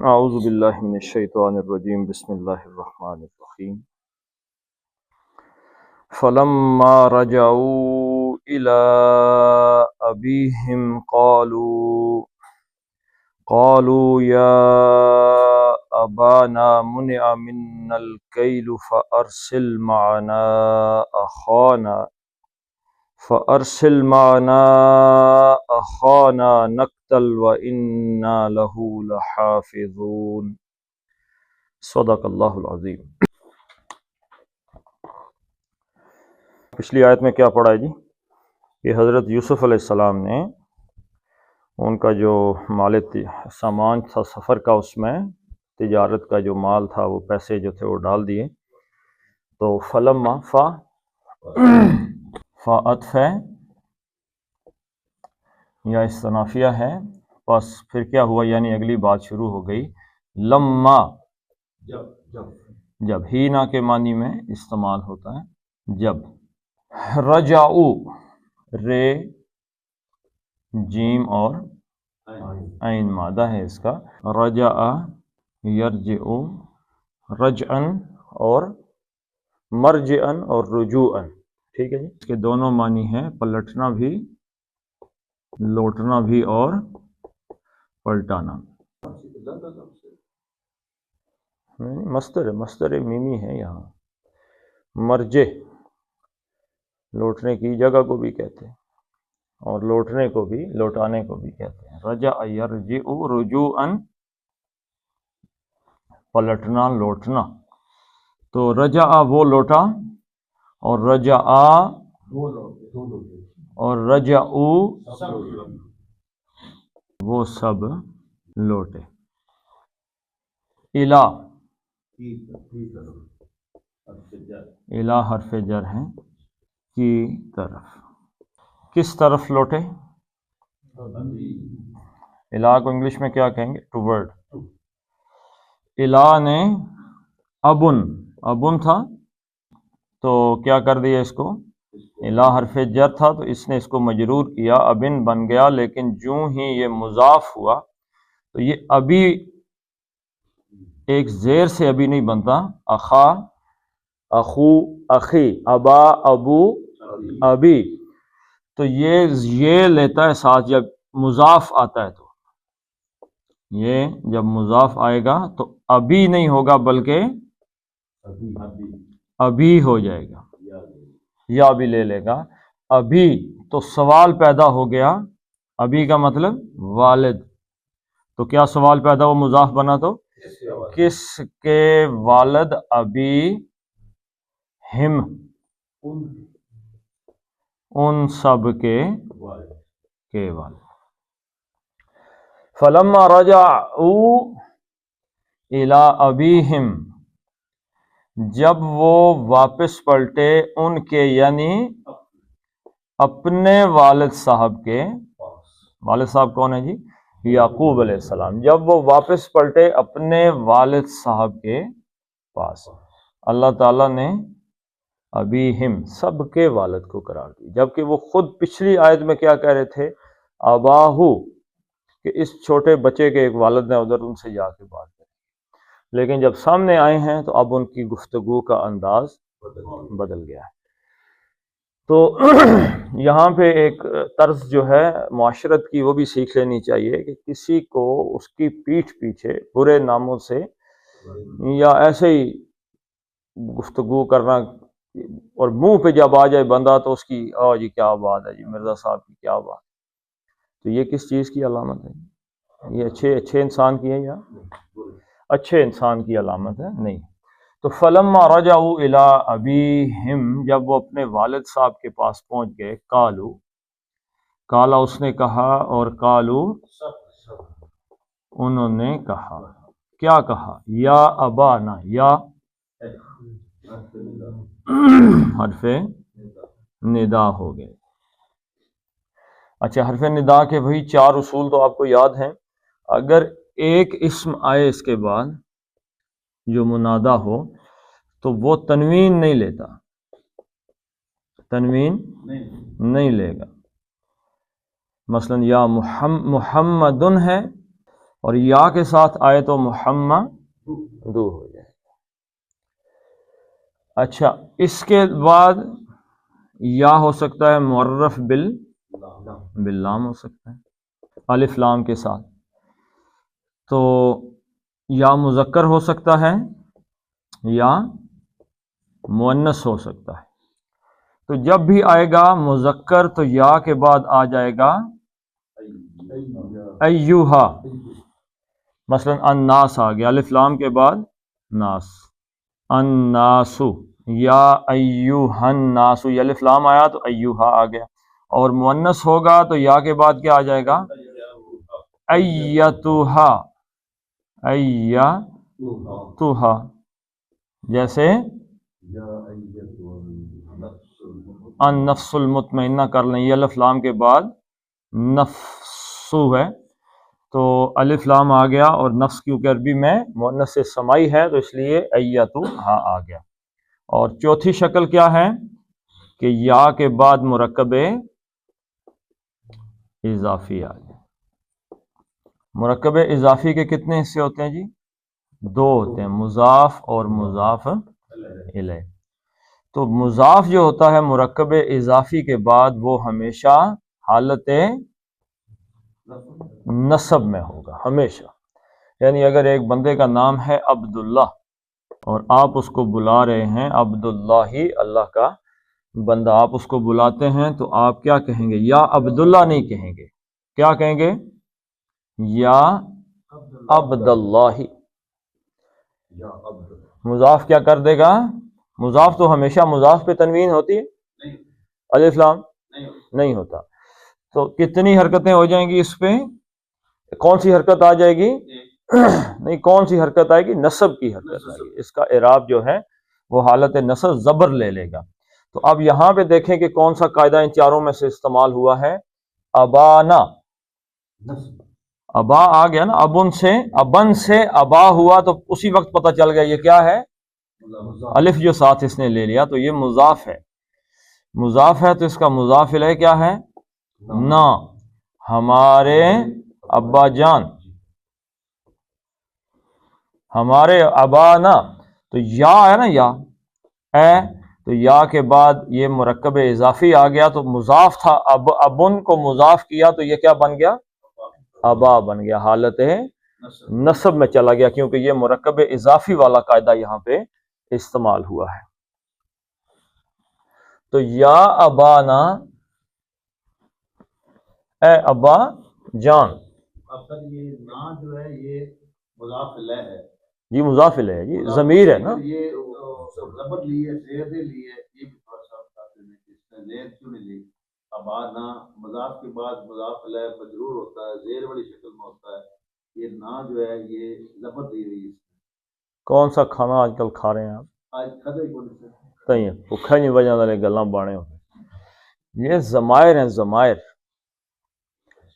اعوذ باللہ من الشیطان الرجیم بسم اللہ الرحمن الرحیم فلما رجعوا إلى أبيهم قالوا يا أبانا منع منا الكيل فأرسل معنا أخانا نقتل وإنا له لحافظون صدق اللہ العظیم۔ پچھلی آیت میں کیا پڑھا ہے جی؟ کہ حضرت یوسف علیہ السلام نے ان کا جو مال سامان تھا سفر کا، اس میں تجارت کا جو مال تھا، وہ پیسے جو تھے وہ ڈال دیے۔ تو فلما فا عطف ہے یا استنافیہ ہے، بس پھر کیا ہوا، یعنی اگلی بات شروع ہو گئی۔ لما جب ہی نہ کے معنی میں استعمال ہوتا ہے جب۔ رجعو رے جیم اور عین مادہ ہے اس کا، رجع یرجع رجعن اور مرجعن اور رجوعن، ٹھیک ہے جی۔ اس کے دونوں معنی ہیں، پلٹنا بھی، لوٹنا بھی اور پلٹانا۔ مصدر ہے، مصدر میمی ہے یہاں۔ مرجع لوٹنے کی جگہ کو بھی کہتے ہیں اور لوٹنے کو بھی، لوٹانے کو بھی کہتے ہیں۔ رجع یرجع رجوعا، پلٹنا، لوٹنا۔ تو رجع وہ لوٹا، اور رجع اور رجعو وہ سب لوٹے۔ الا الا حرف جر ہے، کی طرف۔ کس طرف لوٹے؟ الا کو انگلش میں کیا کہیں گے؟ ٹوورڈ۔ الا نے ابن تھا تو کیا کر دیا اس کو؟ الا حرف جر تھا تو اس نے اس کو مجرور کیا، ابن بن گیا، لیکن جو ہی یہ مضاف ہوا تو یہ ابھی ایک زیر سے ابھی نہیں بنتا۔ اخا، اخو، اخی، ابا، ابو، ابی، تو یہ لیتا ہے ساتھ جب مضاف آتا ہے۔ تو یہ جب مضاف آئے گا تو ابھی نہیں ہوگا بلکہ ابھی ہو جائے گا، یا بھی لے لے گا۔ ابھی تو سوال پیدا ہو گیا، ابھی کا مطلب والد، تو کیا سوال پیدا ہو، مضاف بنا تو کس کے والد؟ ابی ہم، ان سب کے والد۔ فلما رجعوا الی ابیہم، جب وہ واپس پلٹے ان کے، یعنی اپنے والد صاحب کے۔ والد صاحب کون ہے جی؟ یعقوب علیہ السلام۔ جب وہ واپس پلٹے اپنے والد صاحب کے پاس، اللہ تعالیٰ نے ابیہم سب کے والد کو قرار دی، جبکہ وہ خود پچھلی آیت میں کیا کہہ رہے تھے؟ اباہو، کہ اس چھوٹے بچے کے ایک والد نے ادھر ان سے جا کے بات کی، لیکن جب سامنے آئے ہیں تو اب ان کی گفتگو کا انداز بدل گیا ہے۔ تو یہاں پہ ایک طرز جو ہے معاشرت کی وہ بھی سیکھ لینی چاہیے کہ کسی کو اس کی پیٹھ پیچھے برے ناموں سے یا ایسے ہی گفتگو کرنا، اور منہ پہ جب آ جائے بندہ تو اس کی جی کیا بات ہے جی، مرزا صاحب کی کیا بات، تو یہ کس چیز کی علامت ہے؟ یہ اچھے انسان کی ہے یا اچھے انسان کی علامت ہے؟ نہیں۔ تو فلما رجعوا الی ابیہم، جب وہ اپنے والد صاحب کے پاس پہنچ گئے، کالا اس نے کہا، اور کالو انہوں نے کہا، کیا کہا؟ یا ابانا، یا حرف ندا ہو گئے۔ اچھا، حرف ندا کے وہی 4 اصول تو آپ کو یاد ہیں۔ اگر ایک اسم آئے اس کے بعد جو منادا ہو تو وہ تنوین نہیں لیتا، تنوین نہیں لے گا۔ مثلا یا محمدن ہے، اور یا کے ساتھ آئے تو محمد ہو جائے. اچھا اس کے بعد یا ہو سکتا ہے معرف باللام ہو سکتا ہے الف لام کے ساتھ. تو یا مذکر ہو سکتا ہے یا مؤنث ہو سکتا ہے. تو جب بھی آئے گا مذکر تو یا کے بعد آ جائے گا ایوہا. مثلا الناس آ گیا الف لام کے بعد ناس الناسو یا ایوہا الناسو یہ الف لام آیا تو ایوہا آ گیا. اور مؤنث ہوگا تو یا کے بعد کیا آ جائے گا ایتوہا ایتوہا. جیسے النفس المطمئنہ کر لیں یہ الف لام کے بعد نفسو ہے تو الف لام آ گیا اور نفس کیونکہ عربی میں مؤنث سمائی ہے تو اس لیے ایتوہا آ گیا. اور چوتھی شکل کیا ہے کہ یا کے بعد مرکب اضافی آ گیا. مرکب اضافی کے کتنے حصے ہوتے ہیں جی؟ دو ہوتے ہیں مضاف اور مضاف الیہ. تو مضاف جو ہوتا ہے مرکب اضافی کے بعد وہ ہمیشہ حالت نصب میں ہوگا ہمیشہ. یعنی اگر ایک بندے کا نام ہے عبداللہ اور آپ اس کو بلا رہے ہیں عبداللہ ہی اللہ کا بندہ آپ اس کو بلاتے ہیں تو آپ کیا کہیں گے؟ یا عبداللہ نہیں کہیں گے, کیا کہیں گے؟ یا عبداللہ. مضاف کیا کر دے گا؟ مضاف تو ہمیشہ مضاف پہ تنوین ہوتی ہے الف لام نہیں ہوتا. تو کتنی حرکتیں ہو جائیں گی اس پہ؟ کون سی حرکت آ جائے گی؟ نہیں, کون سی حرکت آئے گی؟ نصب کی حرکت آئے گی. اس کا اعراب جو ہے وہ حالت نصب زبر لے لے گا. تو اب یہاں پہ دیکھیں کہ کون سا قاعدہ ان چاروں میں سے استعمال ہوا ہے. ابانا ابا آ گیا نا, ابن سے ابا ہوا تو اسی وقت پتہ چل گیا یہ کیا ہے, الف جو ساتھ اس نے لے لیا تو یہ مضاف ہے. مضاف ہے تو اس کا مضاف الیہ کیا ہے؟ نا. ہمارے ابا جان, ہمارے ابانا. تو یا ہے نا, یا اے تو یا کے بعد یہ مرکب اضافی آ گیا تو مضاف تھا, اب ابن کو مضاف کیا تو یہ کیا بن گیا؟ ابا بن گیا, حالت نصب میں چلا گیا کیونکہ یہ مرکب اضافی والا قاعدہ یہاں پہ استعمال ہوا ہے. تو یا ابانا اے ابا جان. اب سر یہ نا جو ہے یہ مضاف الیہ ہے جی, مضاف الیہ ہے جی, ضمیر ہے نا. یہ زبر لی ہے زیر دے لی ہے, یہ بھی تھوڑا سا بتاتے ہیں کہ اس نے زیر کیوں نہیں لی. ابانا مضاف کے بعد مضاف الیہ مجرور ہوتا ہے, زیر والی شکل میں ہوتا ہے. یہ نا جو ہے یہ زبر دی ہوئی ہے. کون سا کھانا آج کل کھا رہے ہیں آپ؟ آج کھاتے ہی کون سے کہیں بھوکھا نہیں وجہ والے گلاں بانے ہوتے. یہ ضمائر ہیں, ضمائر.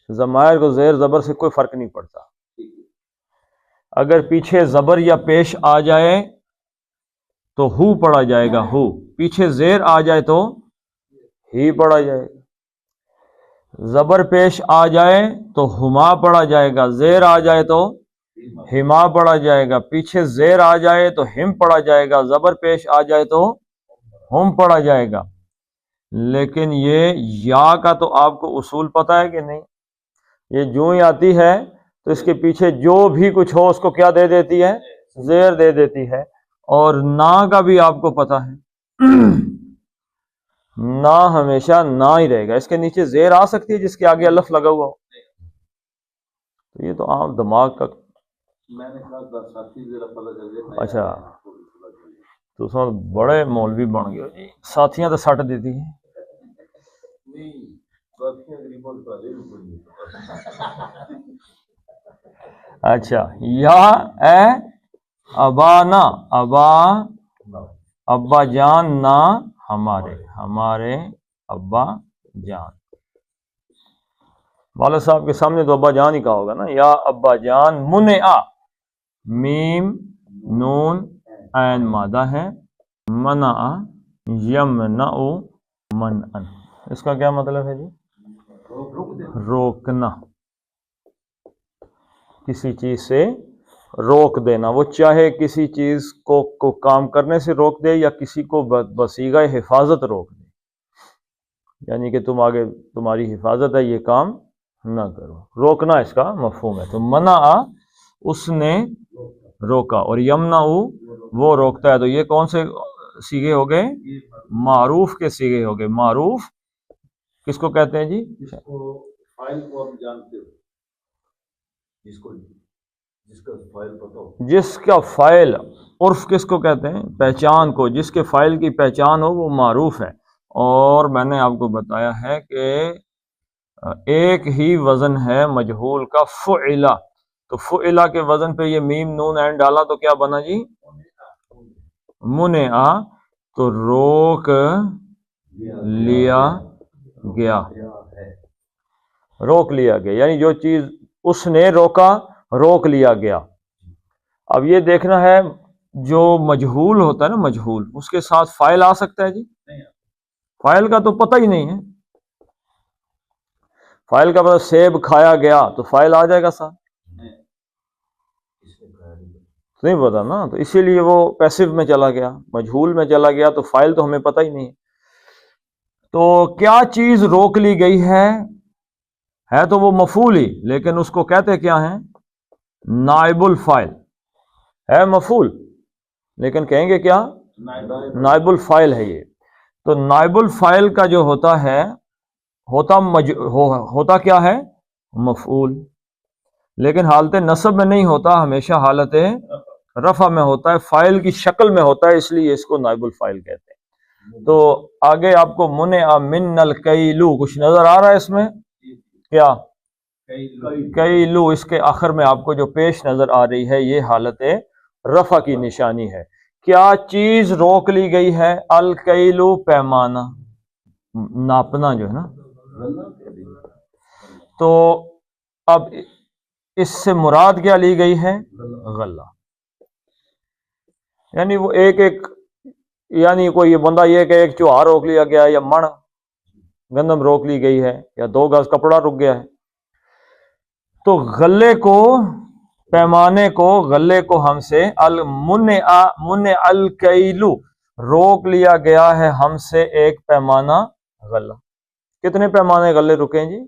ضمائر کو زیر زبر سے کوئی فرق نہیں پڑتا. اگر پیچھے زبر یا پیش آ جائے تو ہو پڑھا جائے گا ہو, پیچھے زیر آ جائے تو ہی پڑھا جائے گا. زبر پیش آ جائے تو ہما پڑھا جائے گا, زیر آ جائے تو ہما پڑھا جائے گا, پیچھے زیر آ جائے تو ہم پڑھا جائے گا, زبر پیش آ جائے تو ہم پڑھا جائے گا. لیکن یہ یا کا تو آپ کو اصول پتہ ہے کہ نہیں؟ یہ جو ہی آتی ہے تو اس کے پیچھے جو بھی کچھ ہو اس کو کیا دے دیتی ہے؟ زیر دے دیتی ہے. اور نا کا بھی آپ کو پتہ ہے نا ہمیشہ نا ہی رہے گا, اس کے نیچے زیر آ سکتی ہے جس کے آگے الف لگا ہوا ہو. تو یہ تو عام دماغ کا. میں نے کہا ساتھی ذرا پتہ چل جائے. اچھا تو اس میں بڑے مولوی بن گئے جی, ساتھیاں تو سٹ دیتی ہیں. اچھا یا اے ابانا, ابا جان نا ہمارے ابا جان. والد صاحب کے سامنے تو ابا جان ہی کہا ہوگا نا. یا ابا جان منع, میم نون عین مادہ ہے, منع یمنع منعا. اس کا کیا مطلب ہے جی؟ روکنا. کسی چیز سے روک دینا، وہ چاہے کسی چیز کو کام کرنے سے روک دے یا کسی کو بصیغہ حفاظت روک دے، یعنی کہ تم آگے تمہاری حفاظت ہے، یہ کام نہ کرو، روکنا اس کا مفہوم ہے۔ تو منع اس نے روکا، اور یمنع وہ روکتا ہے، تو یہ کون سے سیغے ہو گئے؟ معروف کے سیغے ہو گئے۔ معروف کس کو کہتے ہیں جی؟ جس کو فائل کو آپ جانتے ہو، جس کا فائل پتہ ہو، جس کا فائل، عرف کس کو کہتے ہیں؟ پہچان کو، جس کے فائل کی پہچان ہو وہ معروف ہے۔ اور میں نے آپ کو بتایا ہے کہ ایک ہی وزن ہے مجہول کا، فعلا، تو فعلا کے وزن پہ یہ میم نون اینڈ ڈالا تو کیا بنا جی؟ منع، تو روک لیا گیا، روک لیا گیا، یعنی جو چیز اس نے روکا، روک لیا گیا۔ اب یہ دیکھنا ہے جو مجہول ہوتا ہے نا، مجہول، اس کے ساتھ فائل آ سکتا ہے جی؟ فائل کا تو پتہ ہی نہیں ہے، فائل کا پتہ سیب کھایا گیا تو فائل آ جائے گا ساتھ، نہیں پتا نا، تو اسی لیے وہ پیسو میں چلا گیا، مجہول میں چلا گیا، تو فائل تو ہمیں پتہ ہی نہیں ہے۔ تو کیا چیز روک لی گئی ہے تو وہ مفعول ہی، لیکن اس کو کہتے کیا ہیں؟ نائب الفاعل ہے، مفعول لیکن کہیں گے کیا؟ نائب الفاعل ہے یہ۔ تو نائب الفاعل کا جو ہوتا ہے، ہوتا کیا ہے؟ مفعول، لیکن حالت نصب میں نہیں ہوتا، ہمیشہ حالت رفع میں ہوتا ہے، فاعل کی شکل میں ہوتا ہے، اس لیے اس کو نائب الفاعل کہتے ہیں۔ تو آگے آپ کو منع من الکیلو کچھ نظر آ رہا ہے اس میں؟ کیا؟ کیلو، اس کے آخر میں آپ کو جو پیش نظر آ رہی ہے یہ حالت رفع کی نشانی ہے۔ کیا چیز روک لی گئی ہے؟ الکیلو، پیمانہ، ناپنا جو ہے نا۔ تو اب اس سے مراد کیا لی گئی ہے؟ غلہ، یعنی وہ ایک یعنی کوئی بندہ یہ کہ ایک چوہا روک لیا گیا ہے، یا من گندم روک لی گئی ہے، یا 2 گز کپڑا رک گیا ہے، تو غلے کو، پیمانے کو، غلے کو ہم سے منع الکیلو، روک لیا گیا ہے ہم سے ایک پیمانہ غلہ۔ کتنے پیمانے غلے رکیں جی؟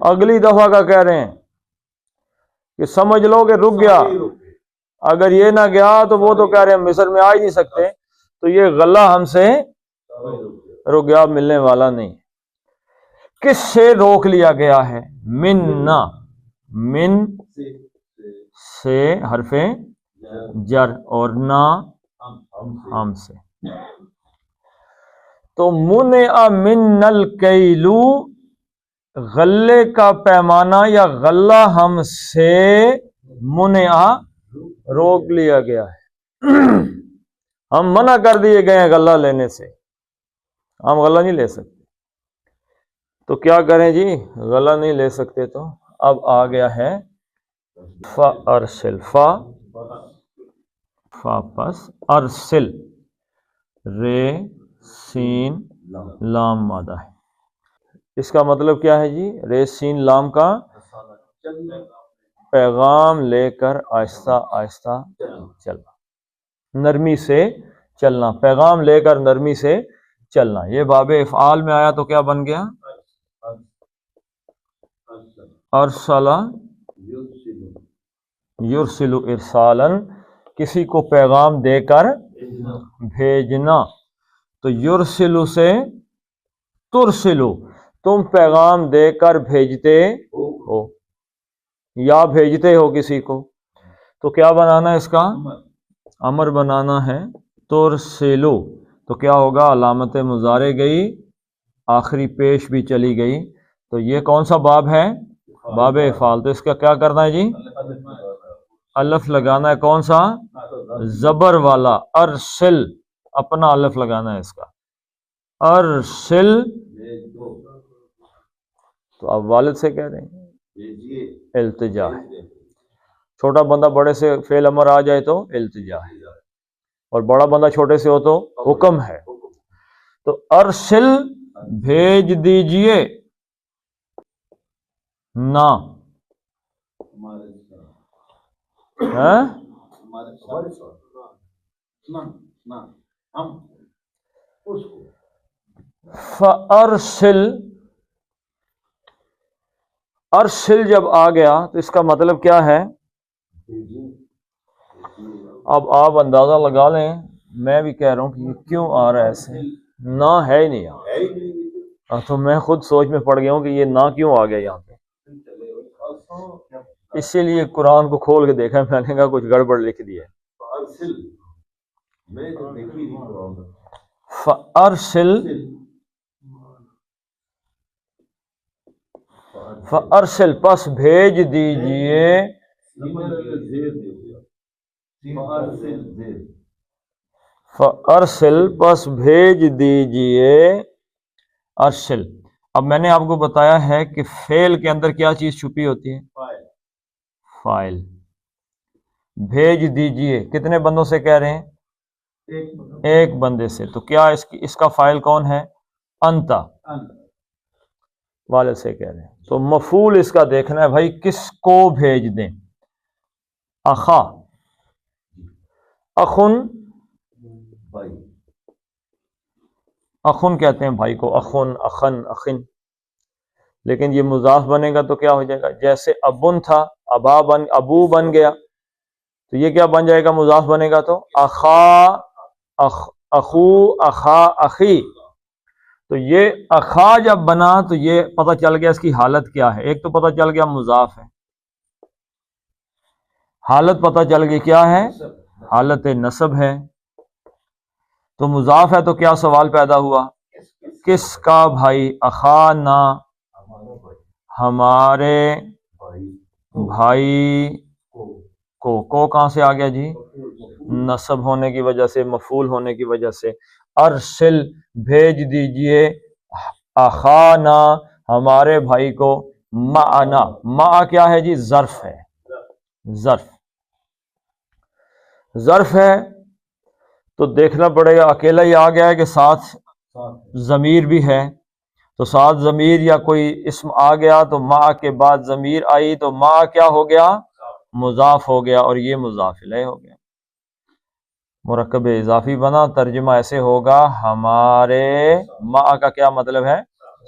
اگلی دفعہ کا کہہ رہے ہیں کہ سمجھ لو کہ رک گیا، اگر یہ نہ گیا تو وہ تو کہہ رہے ہیں مصر میں آ ہی نہیں سکتے، تو یہ غلہ ہم سے رک گیا، ملنے والا نہیں۔ کس سے روک لیا گیا ہے؟ من سے حرف جر، اور نہ ہم سے۔ تو منع من الکیلو، غلے کا پیمانہ یا غلہ ہم سے منع، روک لیا گیا ہے، ہم منع کر دیے گئے ہیں غلہ لینے سے، ہم غلہ نہیں لے سکتے۔ تو کیا کریں جی؟ غلہ نہیں لے سکتے تو اب آ گیا ہے فارسل، فا پس ارسل، رے سین لام مادہ ہے۔ اس کا مطلب کیا ہے جی؟ رے سین لام کا پیغام لے کر آہستہ آہستہ چلنا، نرمی سے چلنا، پیغام لے کر نرمی سے چلنا۔ یہ باب افعال میں آیا تو کیا بن گیا؟ ارسلہ یرسل ارسالن، کسی کو پیغام دے کر بھیجنا۔ تو یرسلو سے ترسلو، تم پیغام دے کر بھیجتے ہو یا بھیجتے ہو کسی کو، تو کیا بنانا ہے اس کا؟ امر بنانا ہے۔ ترسلو تو کیا ہوگا؟ علامت مضارع گئی، آخری پیش بھی چلی گئی، تو یہ کون سا باب ہے؟ باب افعال۔ تو اس کا کیا کرنا ہے جی؟ الف لگانا ہے، کون سا؟ زبر والا، ارسل، اپنا الف لگانا ہے اس کا، ارسل۔ تو اب والد سے کہہ رہے ہیں التجا ہے، چھوٹا بندہ بڑے سے فعل امر آ جائے تو التجا ہے، اور بڑا بندہ چھوٹے سے ہو تو حکم ہے۔ تو ارسل، بھیج دیجئے، نہ ہاں ہمارے ساتھ نہ ہم اس کو فَأَرْسِلْ، ارسل جب آ گیا تو اس کا مطلب کیا ہے؟ اب آپ اندازہ لگا لیں، میں بھی کہہ رہا ہوں کہ یہ کیوں آ رہا ہے ایسے، نہ ہے ہی نہیں یہاں، تو میں خود سوچ میں پڑ گیا ہوں کہ یہ نہ کیوں آ گیا یہاں پہ، اسی لیے قرآن کو کھول کے دیکھا، میں نے کہا کچھ گڑبڑ لکھ دیا ہے۔ فَأَرْسِلْ، فَأَرْسِلْ پس بھیج دیجئے، فَأَرْسِلْ پس بھیج دیجئے، ارسل۔ اب میں نے آپ کو بتایا ہے کہ فعل کے اندر کیا چیز چھپی ہوتی ہے؟ فاعل۔ بھیج دیجئے کتنے بندوں سے کہہ رہے ہیں؟ ایک بندے سے، تو کیا اس کا فاعل کون ہے؟ انتا والے سے کہہ رہے ہیں، تو مفعول اس کا دیکھنا ہے بھائی کس کو بھیج دیں۔ اخا، اخن، اخن کہتے ہیں بھائی کو، اخن، اخن، اخن، لیکن یہ مضاف بنے گا تو کیا ہو جائے گا؟ جیسے ابن تھا، ابو بن گیا، تو یہ کیا بن جائے گا؟ مضاف بنے گا تو اخا، اخو، اخا، اخی۔ تو یہ اخا جب بنا تو یہ پتہ چل گیا اس کی حالت کیا ہے، ایک تو پتہ چل گیا مضاف ہے، حالت پتہ چل گئی کیا ہے؟ حالت نصب ہے، تو مضاف ہے تو کیا سوال پیدا ہوا؟ کس کا بھائی؟ اخانا، ہمارے بھائی کو کہاں سے آ گیا جی؟ نصب ہونے کی وجہ سے، مفعول ہونے کی وجہ سے۔ ارسل بھیج دیجئے، اخانا ہمارے بھائی کو، معنا، مع کیا ہے جی؟ ظرف ہے، ظرف، ظرف ہے تو دیکھنا پڑے گا اکیلا ہی آ گیا ہے کہ ساتھ ضمیر بھی ہے، تو ساتھ ضمیر یا کوئی اسم آ گیا تو مع کے بعد ضمیر آئی تو مع کیا ہو گیا؟ مضاف ہو گیا، اور یہ مضاف الیہ ہو گیا، مرکب اضافی بنا۔ ترجمہ ایسے ہوگا ہمارے، مع کا کیا مطلب ہے؟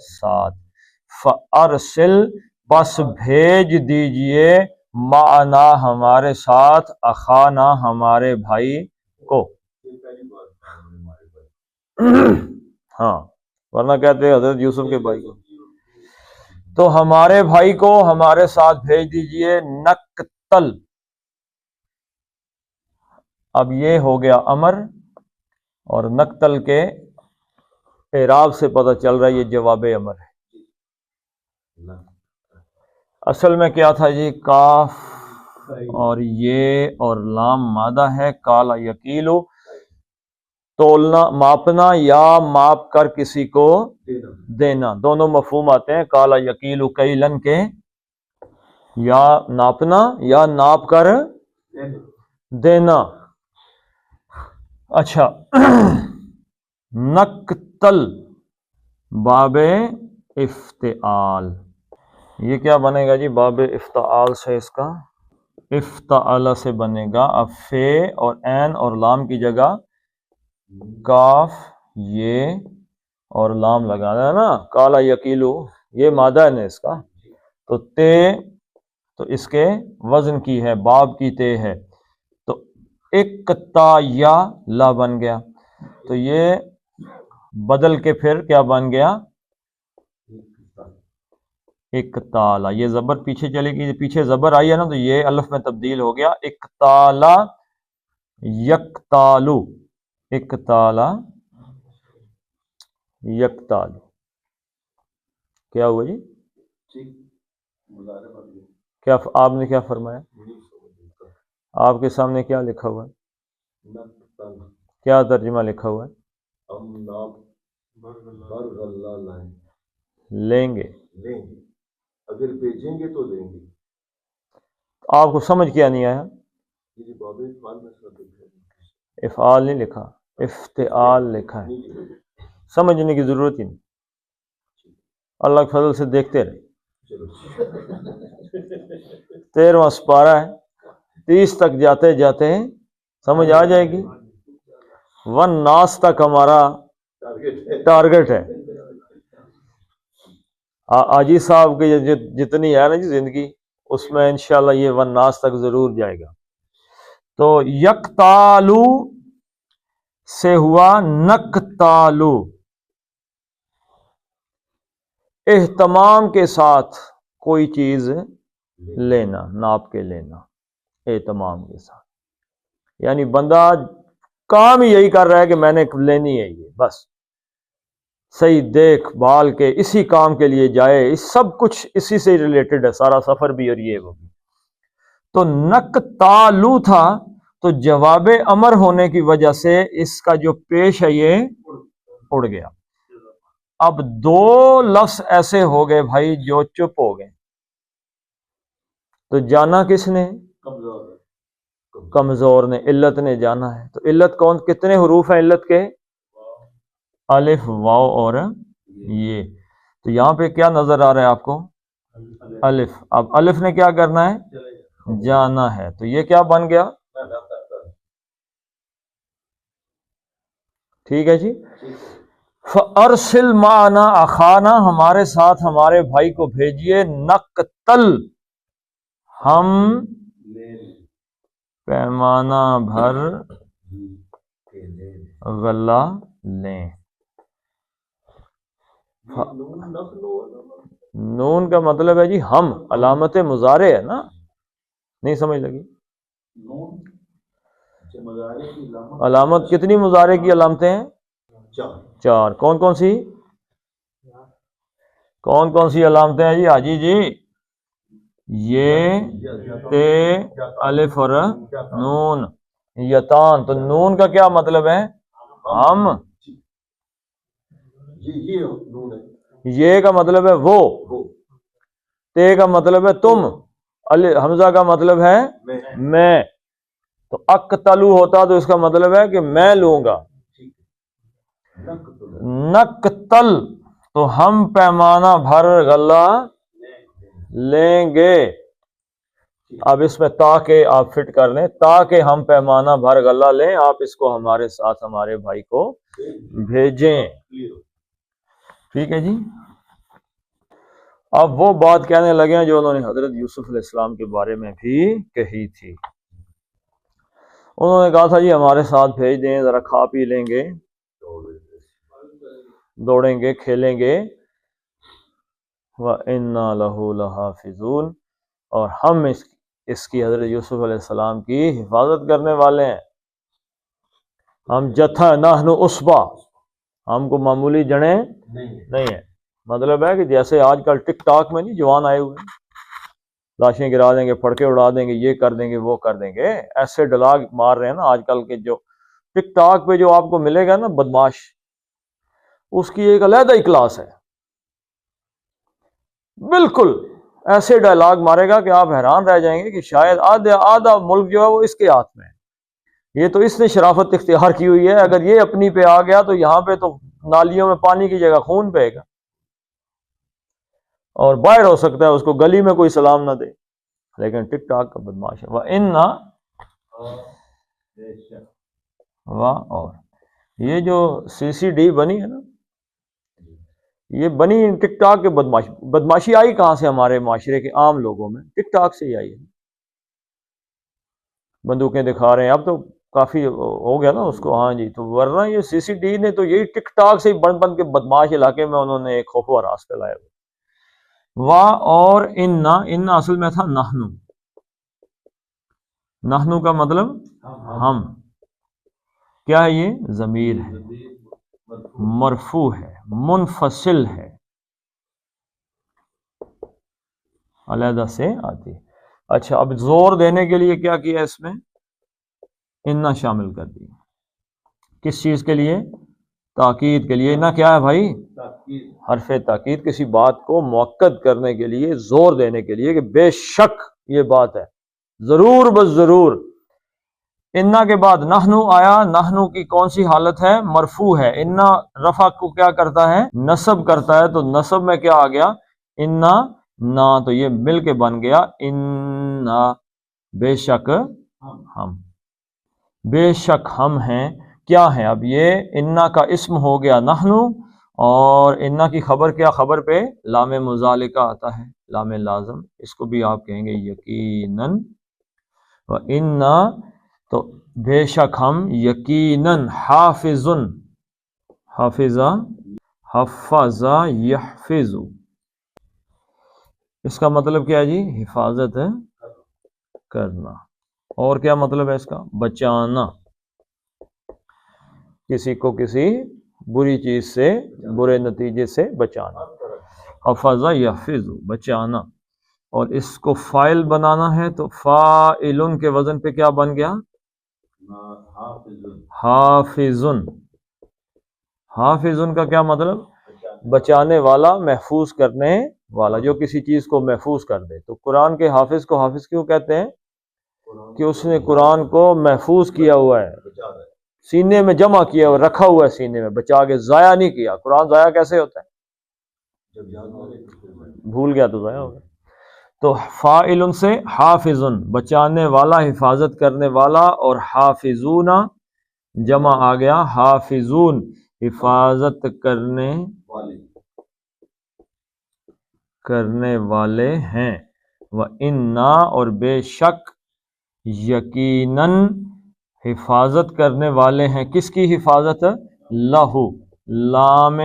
ساتھ۔ فَأَرْسِلْ پس بھیج دیجئے، معنا ہمارے ساتھ، اخانا ہمارے بھائی کو۔ ہاں، ورنہ کہتے ہیں حضرت یوسف کے بھائی کو، تو ہمارے بھائی کو ہمارے ساتھ بھیج دیجئے، نقتل۔ اب یہ ہو گیا امر، اور نقتل کے اعراب سے پتہ چل رہا ہے یہ جواب امر ہے۔ اصل میں کیا تھا جی؟ کاف اور یہ اور لام مادہ ہے، کالا یکیلو، تولنا، ماپنا یا ماپ کر کسی کو دینا، دونوں مفہوم آتے ہیں کالا یکیلو کیلن کے، یا ناپنا یا ناپ کر دینا۔ اچھا، نقتل باب افتعال، یہ کیا بنے گا جی؟ باب افتعال سے اس کا افتعال سے بنے گا۔ اب فے اور عین اور لام کی جگہ کاف، یہ اور لام لگانا ہے نا، کالا یکیلو، یہ مادہ ہے نا اس کا، تو تے تو اس کے وزن کی ہے، باب کی تے ہے، تو اکتا یا لا بن گیا، تو یہ بدل کے پھر کیا بن گیا؟ اکتالا، یہ زبر پیچھے چلے گی، پیچھے زبر آئی ہے نا تو یہ الف میں تبدیل ہو گیا، اکتالا یکتالو، اکتالا یکتالو، کیا ہوا جی؟ کیا آپ نے کیا فرمایا؟ آپ کے سامنے کیا لکھا ہوا ہے؟ کیا ترجمہ لکھا ہوا ہے؟ لیں گے، اگر بھیجیں گے تو لیں گے۔ آپ کو سمجھ کیا نہیں آیا؟ افعال نہیں لکھا، افتعال لکھا ہے، سمجھنے کی ضرورت ہی نہیں، اللہ کے فضل سے دیکھتے رہے۔ 13واں سپارہ ہے، 30 تک جاتے جاتے سمجھ آ جائے گی. والناس تک ہمارا ٹارگٹ ہے. آجی صاحب کی جتنی ہے نا جی زندگی، اس میں انشاءاللہ یہ والناس تک ضرور جائے گا. تو یکتالو سے ہوا نکتالو، اہتمام کے ساتھ کوئی چیز لینا، ناپ کے لینا اہتمام کے ساتھ. یعنی بندہ کام ہی یہی کر رہا ہے کہ میں نے لینی ہے یہ، بس صحیح دیکھ بھال کے اسی کام کے لیے جائے. اس سب کچھ اسی سے ریلیٹڈ ہے، سارا سفر بھی اور یہ وہ بھی. تو نکتالو تھا، تو جواب امر ہونے کی وجہ سے اس کا جو پیش ہے یہ اڑ گیا. اب 2 لفظ ایسے ہو گئے بھائی جو چپ ہو گئے. تو جانا کس نے؟ کمزور نے، علت نے جانا ہے. تو علت کتنے حروف ہیں علت کے؟ الف، واو اور یہ. تو یہاں پہ کیا نظر آ رہا ہے آپ کو؟ الف. اب الف نے کیا کرنا ہے؟ جانا ہے. تو یہ کیا بن گیا؟ ٹھیک ہے جی. فَأَرْسِلْ مَعَنَا أَخَانَا، ہمارے ساتھ ہمارے بھائی کو بھیجیے. نقتل، ہم پیمانہ بھر غلہ لیں. نون کا مطلب ہے جی ہم، علامت مضارع ہے نا، نہیں سمجھ لگی؟ علامت کتنی مضارع کی علامتیں ہیں؟ 4. کون کون سی علامتیں ہیں جی حاجی جی؟ یہ، تے، الف اور نون. یتان. تو نون کا کیا مطلب ہے؟ ہم. یہ کا مطلب ہے وہ. تے کا مطلب ہے تم. حمزہ کا مطلب ہے میں. تو اقتلو ہوتا تو اس کا مطلب ہے کہ میں لوں گا. نقتل، تو ہم پیمانہ بھر غلہ لیں گے. اب اس میں تاکہ آپ فٹ کر لیں، تاکہ ہم پیمانہ بھر غلہ لیں، آپ اس کو ہمارے ساتھ ہمارے بھائی کو بھیجیں. ٹھیک ہے جی. اب وہ بات کہنے لگے ہیں جو انہوں نے حضرت یوسف علیہ السلام کے بارے میں بھی کہی تھی. انہوں نے کہا تھا جی ہمارے ساتھ بھیج دیں، ذرا کھا پی لیں گے، دوڑیں گے، کھیلیں گے. وَإِنَّا لَهُ لَحَافِظُونَ، اور ہم اس کی حضرت یوسف علیہ السلام کی حفاظت کرنے والے ہیں. ہم جتھا نحن عصبہ، ہم کو معمولی جڑیں نہیں ہیں. مطلب ہے کہ جیسے آج کل ٹک ٹاک میں نہیں جوان آئے ہوئے ہیں، لاشیں گرا دیں گے، پھڑکے اڑا دیں گے، یہ کر دیں گے، وہ کر دیں گے، ایسے ڈلاگ مار رہے ہیں نا آج کل کے. جو ٹک ٹاک پہ جو آپ کو ملے گا نا بدماش، اس کی ایک علیحدہ ہی کلاس ہے. بالکل ایسے ڈائلاگ مارے گا کہ آپ حیران رہ جائیں گے کہ شاید آدھا ملک جو ہے وہ اس کے ہاتھ میں ہے. یہ تو اس نے شرافت اختیار کی ہوئی ہے. اگر یہ اپنی پہ آ گیا تو یہاں پہ تو نالیوں میں پانی کی جگہ خون بہے گا، اور باہر ہو سکتا ہے اس کو گلی میں کوئی سلام نہ دے. لیکن ٹک ٹاک کا بدماش ہے. وَإِنَّا، اور یہ جو CCD بنی ہے نا، یہ بنی ٹک ٹاک کے بدماشی آئی کہاں سے؟ ہمارے معاشرے کے عام لوگوں میں ٹک ٹاک سے ہی آئی ہے. بندوقیں دکھا رہے ہیں، اب تو کافی ہو گیا نا اس کو. ہاں جی. تو ورنہ یہ CCD نے تو یہی ٹک ٹاک سے ہی بن کے بدماش علاقے میں انہوں نے ایک خوف و ہراس پھیلایا. اور ان اصل میں تھا نحنو. نحنو کا مطلب ہم. کیا ہے؟ یہ ضمیر ہے، مرفوع ہے، منفصل ہے، علیحدہ سے آتی. اچھا، اب زور دینے کے لیے کیا کیا اس میں؟ انا شامل کر دی. کس چیز کے لیے؟ تاکید کے لیے. انا کیا ہے بھائی؟ حرف تاکید. کسی بات کو مؤکد کرنے کے لیے، زور دینے کے لیے کہ بے شک یہ بات ہے، ضرور بس ضرور. انا کے بعد نحنو آیا. نحنو کی کون سی حالت ہے؟ مرفوع ہے. انا رفع کو کیا کرتا ہے؟ نصب کرتا ہے. تو نصب میں کیا آ گیا؟ انا نا. تو یہ مل کے بن گیا انا. بے شک ہم، بے شک ہم ہیں، کیا ہیں؟ اب یہ انا کا اسم ہو گیا نحنو، اور انا کی خبر کیا؟ خبر پہ لام مذالکہ آتا ہے، لام لازم، اس کو بھی آپ کہیں گے یقیناً، و انا، تو بے شک ہم یقیناً، حافظن، حافظہ، حفظہ یحفظ، اس کا مطلب کیا ہے جی؟ حفاظت کرنا۔ اور کیا مطلب ہے اس کا؟ بچانا، کسی کو کسی بری چیز سے، برے نتیجے سے بچانا، حفظہ یحفظ، بچانا۔ اور اس کو فائل بنانا ہے تو فاعلن کے وزن پہ کیا بن گیا؟ حافظن۔ حافظن کا کیا مطلب؟ بچانے والا، محفوظ کرنے والا، جو کسی چیز کو محفوظ کر دے۔ تو قرآن کے حافظ کو حافظ کیوں کہتے ہیں؟ کہ اس نے قرآن کو محفوظ کیا ہوا ہے، سینے میں جمع کیا ہوا، رکھا ہوا ہے سینے میں، بچا کے، ضائع نہیں کیا۔ قرآن ضائع کیسے ہوتا ہے؟ بھول گیا تو ضائع ہو گیا۔ تو فاعل سے حافظن، بچانے والا، حفاظت کرنے والا، اور حافظون جمع آ گیا حافظون، حفاظت کرنے والے ہیں۔ وَإِنَّا، اور بے شک، یقیناً، حفاظت کرنے والے ہیں، کس کی حفاظت؟ لہو، لام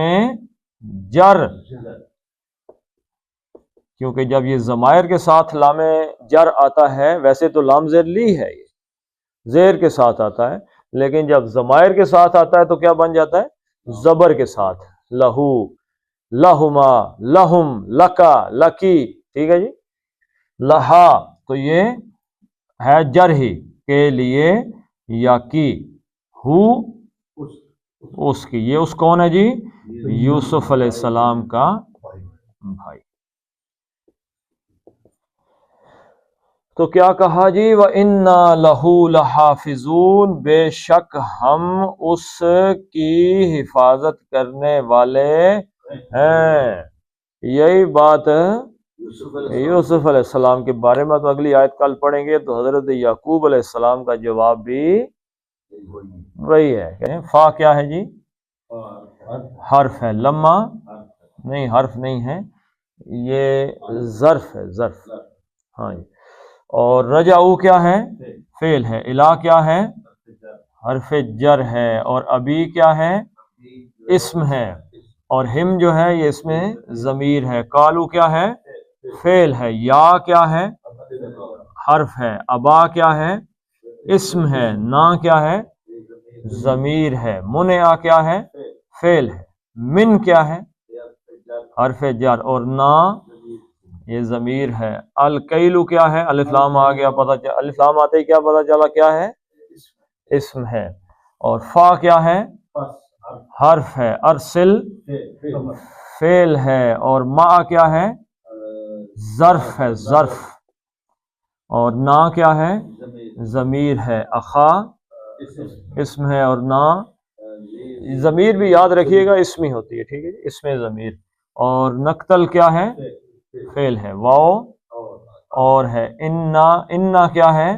جر، کیونکہ جب یہ ضمائر کے ساتھ لام جر آتا ہے، ویسے تو لام زیر لی ہے، یہ زیر کے ساتھ آتا ہے، لیکن جب ضمائر کے ساتھ آتا ہے تو کیا بن جاتا ہے؟ زبر کے ساتھ، لہو، لہما، لہم، لکا، لکی، ٹھیک ہے جی۔ لہا، تو یہ ہے جر ہی کے لیے، یا کی، ہو، اس کی، یہ اس کون ہے جی؟ یوسف علیہ السلام کا بھائی۔ تو کیا کہا جی؟ وَإِنَّا لَهُ لَحَافِظُونَ، بے شک ہم اس کی حفاظت کرنے والے ہیں۔ یہی بات یوسف علیہ السلام کے بارے میں تو اگلی آیت کل پڑھیں گے، تو حضرت یعقوب علیہ السلام کا جواب بھی وہی ہے۔ فا کیا ہے جی؟ حرف ہے۔ لما نہیں، حرف نہیں ہے، یہ ظرف ہے، ظرف، ہاں جی۔ اور رجعو کیا ہے؟ فعل ہے۔ الہ کیا ہے؟ حرف جر ہے۔ اور ابھی کیا ہے؟ اسم ہے۔ اور ہم جو ہے یہ اس میں ضمیر ہے۔ قالو کیا ہے؟ فعل ہے۔ یا کیا ہے؟ حرف ہے۔ ابا کیا ہے؟ اسم ہے۔ نا کیا ہے؟ ضمیر ہے۔ منع کیا ہے؟ فعل ہے۔ من کیا ہے؟ حرف جر۔ اور نا یہ ضمیر ہے۔ الکیلو کیا ہے؟ الف لام آ گیا، پتہ چلا، الف لام آتے ہی کیا پتہ چلا کیا ہے؟ اسم ہے۔ اور فا کیا ہے؟ حرف ہے۔ ارسل فعل ہے۔ اور ما کیا ہے؟ ظرف ہے، ظرف۔ اور نا کیا ہے؟ ضمیر ہے۔ اخا اسم ہے۔ اور نا ضمیر بھی یاد رکھیے گا اسم ہی ہوتی ہے، ٹھیک ہے، اسم ضمیر۔ اور نقتل کیا ہے؟ فعل ہے۔ واو اور ہے۔ انا کیا ہے؟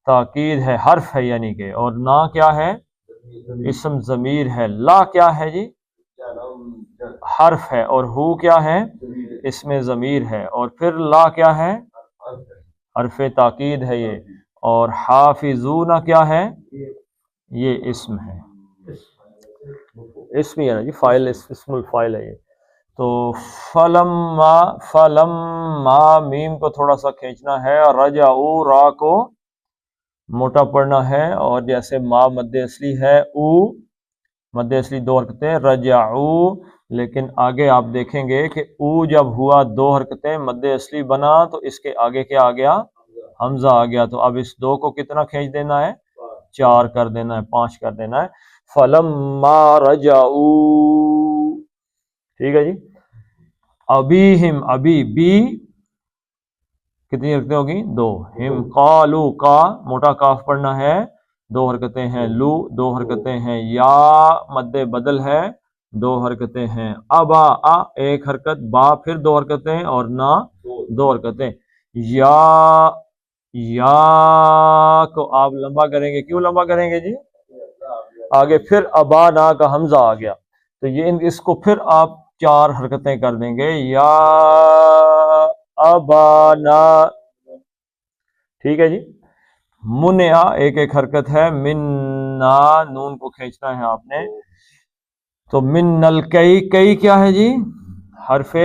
تاکید ہے، حرف ہے یعنی کہ۔ اور نا کیا ہے؟ اسم ضمیر ہے۔ لا کیا ہے جی؟ حرف ہے۔ اور ہو کیا ہے؟ اسم ضمیر ہے۔ اور پھر لا کیا ہے؟ حرف تاکید ہے یہ۔ اور حافظون کیا ہے؟ یہ اسم ہے، اسم ہی ہے نا جی، فاعل، اسم الفاعل ہے یہ۔ تو فلما میم کو تھوڑا سا کھینچنا ہے، اور رجعو را کو موٹا پڑھنا ہے، اور جیسے ما مد اصلی ہے، او مد اصلی 2 حرکتیں، رجعو، لیکن آگے آپ دیکھیں گے کہ او جب ہوا 2 حرکتیں، مد اصلی بنا، تو اس کے آگے کیا آ گیا؟ حمزہ آ گیا۔ تو اب اس 2 کو کتنا کھینچ دینا ہے؟ 4 کر دینا ہے، 5 کر دینا ہے۔ فلما رجعو، ٹھیک ہے جی۔ ابیہم، ابھی، بی کتنی حرکتیں ہوگی؟ 2۔ ہم، قالو، کا موٹا کاف پڑھنا ہے، 2 حرکتیں ہیں۔ لو 2 حرکتیں ہیں۔ یا مد بدل ہے، 2 حرکتیں ہیں۔ ابا، 1 حرکت۔ با پھر 2 حرکتیں، اور نا 2 حرکتیں۔ یا یا کو آپ لمبا کریں گے. کیوں لمبا کریں گے جی؟ آگے پھر ابانا کا حمزہ آ گیا تو یہ اس کو پھر آپ 4 حرکتیں کر دیں گے. یا ابانا. ٹھیک ہے جی. منع ایک ایک حرکت ہے. مننا نون کو کھینچنا ہے آپ نے. تو من الکئی. کئی کیا ہے جی؟ حرف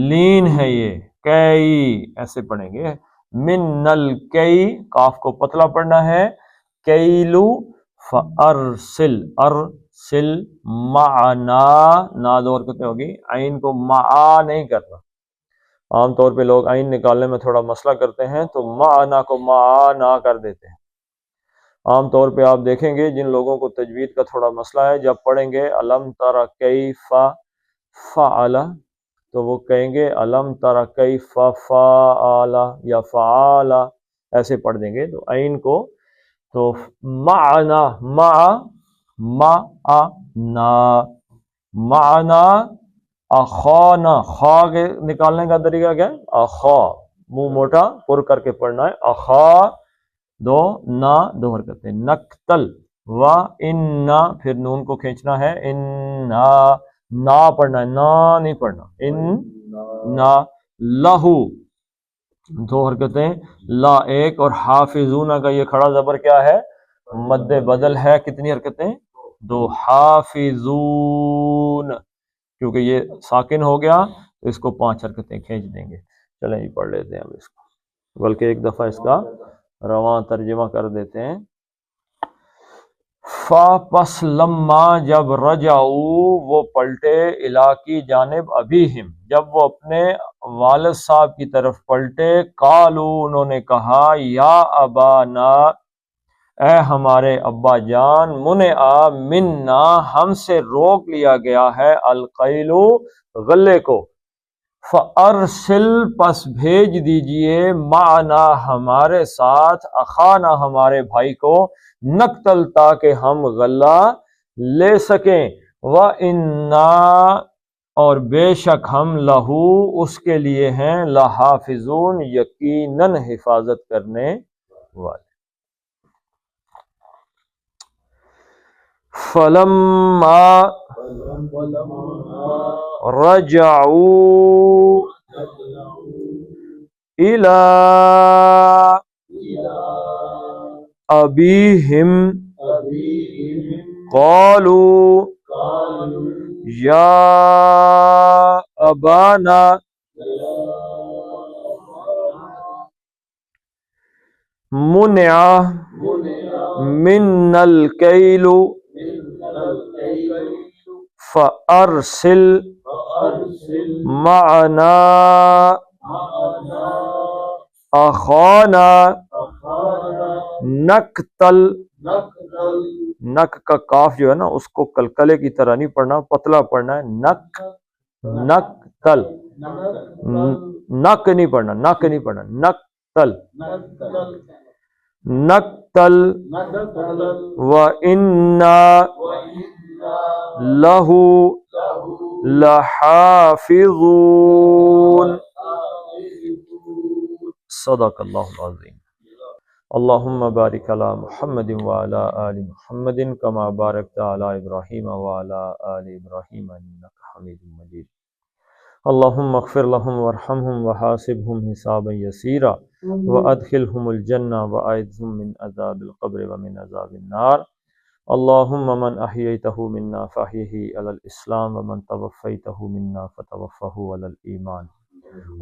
لین ہے یہ. کئی ایسے پڑھیں گے. من الکئی کاف کو پتلا پڑھنا ہے. کیلو فارسل. ارسل معنا. نا دو حرکتیں ہوگی. عین کو معا نہیں کرنا. عام طور پہ لوگ عین نکالنے میں تھوڑا مسئلہ کرتے ہیں تو معنا کو معنا کر دیتے ہیں. عام طور پہ آپ دیکھیں گے جن لوگوں کو تجوید کا تھوڑا مسئلہ ہے جب پڑھیں گے الم تر کیف فعل تو وہ کہیں گے الم تر کیف فعل یا فعل ایسے پڑھ دیں گے. تو عین کو تو معنا معنا اخانا. خا کے نکالنے کا طریقہ کیا ہے؟ اخا منہ موٹا پر کر کے پڑھنا ہے. اخا دو نا دو حرکتیں. نقتل و انا پھر نون کو کھینچنا ہے. انا نا پڑھنا ہے. نا نہیں پڑھنا. ان نا لہو دو حرکتیں. لا ایک اور حافظون کا یہ کھڑا زبر کیا ہے؟ مد بدل ہے. کتنی حرکتیں؟ 2. حافظون کیونکہ یہ ساکن ہو گیا تو اس کو 5 حرکتیں کھینچ دیں گے. چلیں جی پڑھ لیتے ہیں اب اس کو بلکہ ایک دفعہ اس کا رواں ترجمہ کر دیتے ہیں. فا پس لما جب رجعو وہ پلٹے الا کی جانب ابیہم جب وہ اپنے والد صاحب کی طرف پلٹے. قالو انہوں نے کہا یا ابانا اے ہمارے ابا جان. منع منا ہم سے روک لیا گیا ہے. القیلو غلے کو. فارسل پس بھیج دیجئے. معنا ہمارے ساتھ. اخانا ہمارے بھائی کو. نقتل تاکہ ہم غلہ لے سکیں. وَإِنَّا اور بے شک ہم لہو اس کے لیے ہیں. لحافظون یقیناً حفاظت کرنے والے. فلما رجعوا الى ابیہم قالوا یا ابانا منع من الکیل فارسل معنا اخانا نقتل. نق کا کاف جو ہے نا اس کو کلکلے کی طرح نہیں پڑھنا. پتلا پڑھنا ہے. نقتل. نق نہیں پڑھنا. نق نہیں پڑھنا. نقتل نقتل. وَإِنَّا لَهُ لَحَافِظُونَ. صدق اللہ العظیم. اللہم بارک علی محمد وعلی آل محمد کما بارکت علی ابراہیم وعلی آل ابراہیم انک حمید مجید. اللہم اغفر لهم وارحمهم وحاسبهم حسابا یسیرا وادخلهم الجنہ واعذهم من عذاب القبر ومن عذاب النار. اللہم من احییته منا فاحیہ علی الاسلام ومن توفیته منا فتوفه علی الایمان.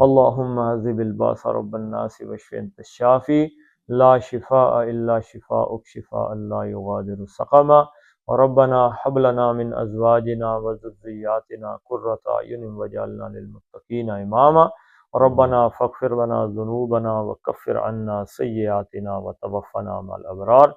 اللہم عذب الباس رب الناس واشف انت الشافی لا شفاء الا شفاءک شفاء لا یغادر سقما. ربنا حب لنا من ازواجنا وذرياتنا قرة اعین واجعلنا للمتقین اماما. ربنا فاغفر لنا ذنوبنا وكفر عنا سیئاتنا وتوفنا مع الابرار.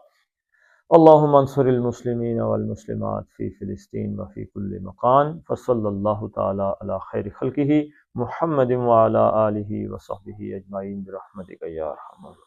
اللهم انصر المسلمين والمسلمات في فلسطين وفي كل مكان. فصلى الله تعالى على خير خلقه محمد وعلى آله وصحبه أجمعين برحمتك يا أرحم الراحمين.